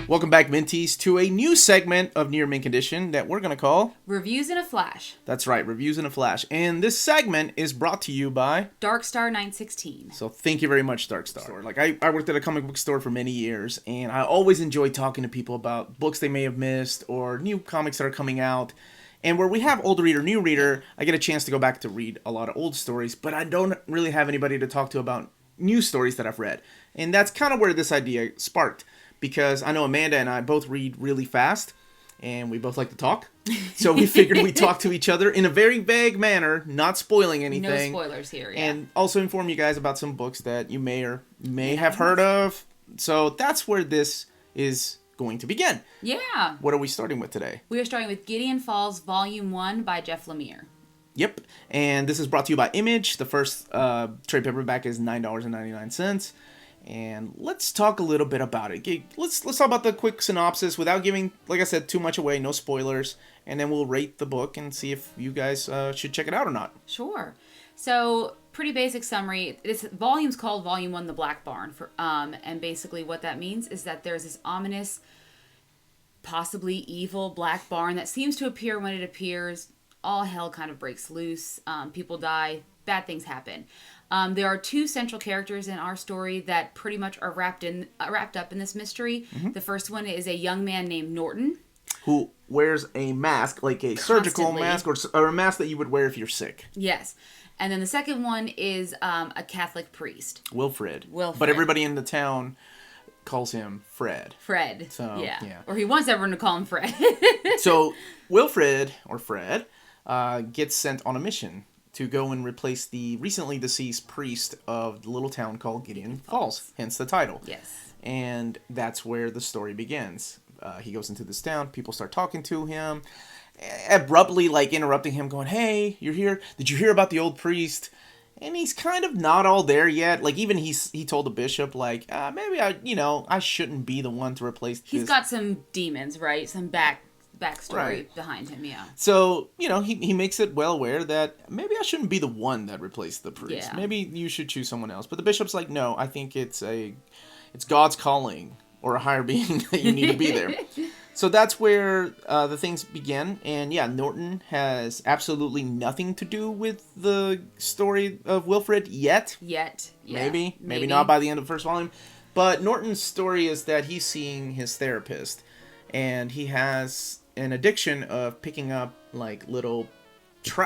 Welcome back, Minties, to a new segment of Near Mint Condition that we're going to call... Reviews in a Flash. That's right, Reviews in a Flash. And this segment is brought to you by... Darkstar 916. So thank you very much, Darkstar. Like, I worked at a comic book store for many years, and I always enjoy talking to people about books they may have missed or new comics that are coming out. And where we have old reader, new reader, I get a chance to go back to read a lot of old stories, but I don't really have anybody to talk to about new stories that I've read. And that's kind of where this idea sparked. Because I know Amanda and I both read really fast, and we both like to talk. So we figured we'd talk to each other in a very vague manner, not spoiling anything. No spoilers here, yeah. And also inform you guys about some books that you may or may have heard of. So that's where this is going to begin. Yeah. What are we starting with today? We are starting with Gideon Falls, Volume 1 by Jeff Lemire. Yep. And this is brought to you by Image. The first trade paperback is $9.99. And let's talk a little bit about it. Let's talk about the quick synopsis without giving, like I said, too much away, no spoilers. And then we'll rate the book and see if you guys should check it out or not. Sure. So, pretty basic summary. This volume's called Volume 1, The Black Barn. And basically what that means is that there's this ominous, possibly evil black barn that seems to appear when it appears. All hell kind of breaks loose. People die. Bad things happen. There are two central characters in our story that pretty much are wrapped up in this mystery. Mm-hmm. The first one is a young man named Norton, who wears a mask, like a surgical mask, or a mask that you would wear if you're sick. Yes. And then the second one is a Catholic priest. Wilfred. But everybody in the town calls him Fred. So, yeah. Or he wants everyone to call him Fred. So Wilfred, or Fred, gets sent on a mission to go and replace the recently deceased priest of the little town called Gideon Falls, hence the title. Yes. And that's where the story begins. He goes into this town, people start talking to him, abruptly interrupting him, going, "Hey, you're here? Did you hear about the old priest?" And he's kind of not all there yet. Even he told the bishop, maybe I shouldn't be the one to replace this. He's got some demons, right? Some backstory behind him, yeah. So, he makes it well aware that maybe I shouldn't be the one that replaced the priest. Yeah. Maybe you should choose someone else. But the bishop's like, no, I think it's God's calling or a higher being that you need to be there. So that's where the things begin. And yeah, Norton has absolutely nothing to do with the story of Wilfred yet. Yeah. Maybe not by the end of the first volume. But Norton's story is that he's seeing his therapist. And he has an addiction of picking up little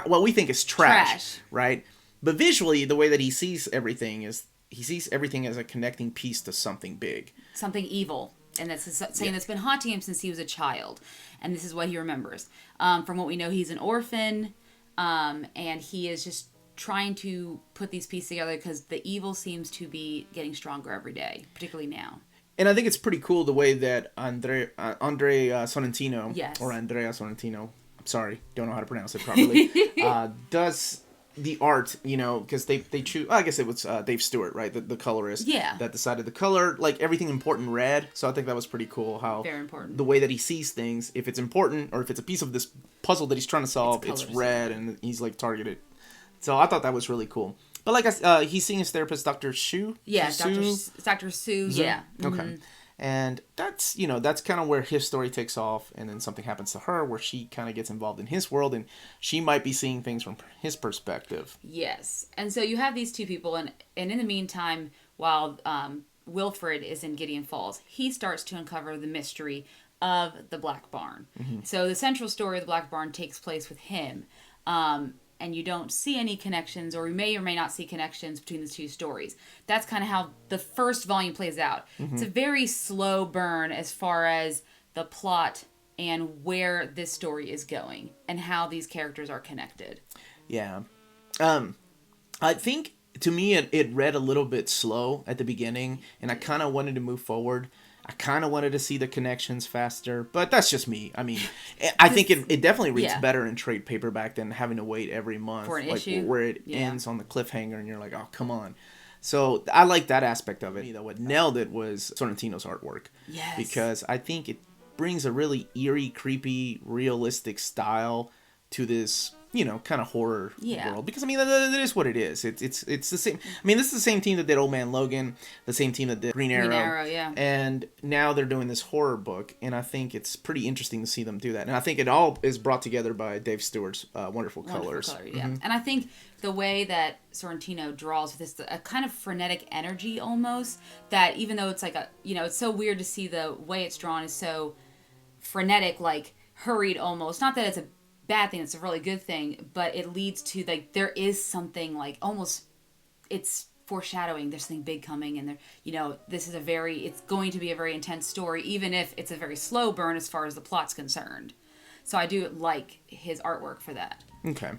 what we think is trash, right? But visually, the way that he sees everything is he sees everything as a connecting piece to something big, something evil, and that's something that's been haunting him since he was a child. And this is what he remembers. From what we know, he's an orphan, and he is just trying to put these pieces together because the evil seems to be getting stronger every day, particularly now. And I think it's pretty cool the way that Andrea Sorrentino, yes. or Andrea Sorrentino, I'm sorry, don't know how to pronounce it properly, does the art, because they choose, I guess it was Dave Stewart, right, the colorist, that decided the color, everything important red. So I think that was pretty cool how very important. The way that he sees things, if it's important or if it's a piece of this puzzle that he's trying to solve, it's red and he's targeted. So I thought that was really cool. But he's seeing his therapist, Dr. Sue. Yeah, Dr. Sue. Yeah. Okay. Mm-hmm. And that's kind of where his story takes off, and then something happens to her where she kind of gets involved in his world, and she might be seeing things from his perspective. Yes. And so you have these two people, and in the meantime, while Wilfred is in Gideon Falls, he starts to uncover the mystery of the Black Barn. Mm-hmm. So the central story of the Black Barn takes place with him. And you don't see any connections, or you may or may not see connections between the two stories. That's kind of how the first volume plays out. Mm-hmm. It's a very slow burn as far as the plot and where this story is going and how these characters are connected. Yeah. I think, to me, it read a little bit slow at the beginning, and I kind of wanted to move forward. I kind of wanted to see the connections faster, but that's just me. I mean, I think it definitely reads better in trade paperback than having to wait every month for an issue where it ends on the cliffhanger and you're like, oh, come on. So I like that aspect of it. What nailed it was Sorrentino's artwork. Yes. Because I think it brings a really eerie, creepy, realistic style to this kind of horror Yeah. world. Because, I mean, that is what it is. It's the same. I mean, this is the same team that did Old Man Logan, the same team that did Green Arrow. Green Arrow, yeah. And now they're doing this horror book, and I think it's pretty interesting to see them do that. And I think it all is brought together by Dave Stewart's wonderful colors. Yeah. And I think the way that Sorrentino draws with this, a kind of frenetic energy almost, that even though it's like it's so weird to see the way it's drawn is so frenetic, like hurried almost. Not that it's a bad thing, it's a really good thing, but it leads to, like, there is something, like, almost, it's foreshadowing there's something big coming, and there, this is it's going to be a very intense story, even if it's a very slow burn as far as the plot's concerned. So I do like his artwork for that. Okay.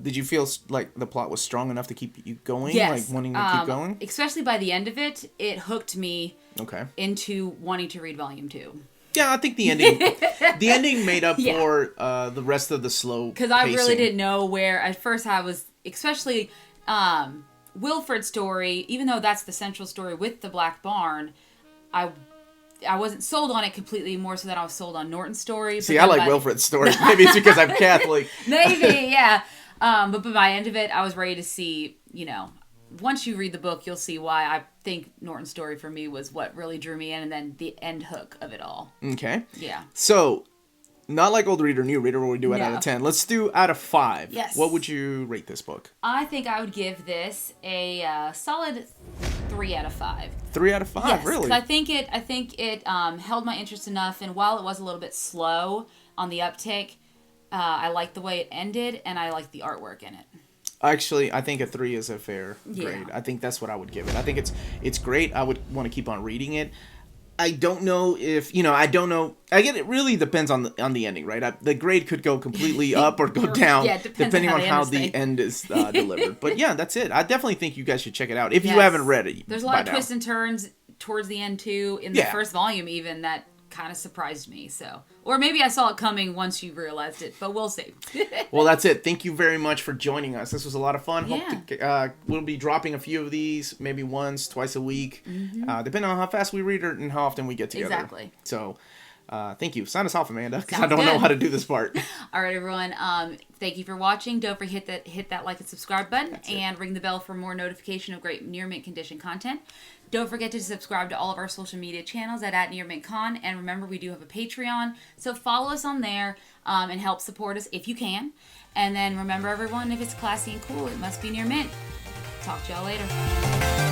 Did you feel like the plot was strong enough to keep you going? Yes. Like, wanting to keep going? Especially by the end of it, it hooked me Okay. into wanting to read volume 2. Yeah, I think the ending made up for the rest of the slow Because I really didn't know where, at first I was, especially Wilfred's story, even though that's the central story with the Black Barn, I wasn't sold on it completely, more so than I was sold on Norton's story. See, I like Wilfred's story. Maybe it's because I'm Catholic. Maybe, yeah. But by the end of it, I was ready to see, once you read the book, you'll see why I think Norton's story for me was what really drew me in, and then the end hook of it all. Okay. Yeah. So, not like Old Reader, New Reader, where we do it out of 10. Let's do out of 5. Yes. What would you rate this book? I think I would give this a solid 3 out of 5. 3 out of 5, yes, really? I think it held my interest enough, and while it was a little bit slow on the uptick, I liked the way it ended, and I liked the artwork in it. Actually, I think a 3 is a fair grade. I think that's what I would give it. I think it's great. I would want to keep on reading it. I don't know if, I don't know. I get it really depends on the ending, right? The grade could go completely up or go down, depending on how the end is delivered. But yeah, that's it. I definitely think you guys should check it out if you haven't read it. There's a lot of twists and turns towards the end too, in the first volume even, that kind of surprised me. So, or maybe I saw it coming once you realized it, but we'll see. Well, that's it. Thank you very much for joining us. This was a lot of fun. Yeah. We'll be dropping a few of these, maybe once, twice a week, depending on how fast we read it and how often we get together. Exactly. So, thank you. Sign us off, Amanda, because I don't know how to do this part. All right, everyone. Thank you for watching. Don't forget hit that like and subscribe button, and ring the bell for more notification of great near mint condition content. Don't forget to subscribe to all of our social media channels at @NearMintCon, and remember, we do have a Patreon, so follow us on there and help support us if you can. And then remember, everyone, if it's classy and cool, it must be Near Mint. Talk to y'all later.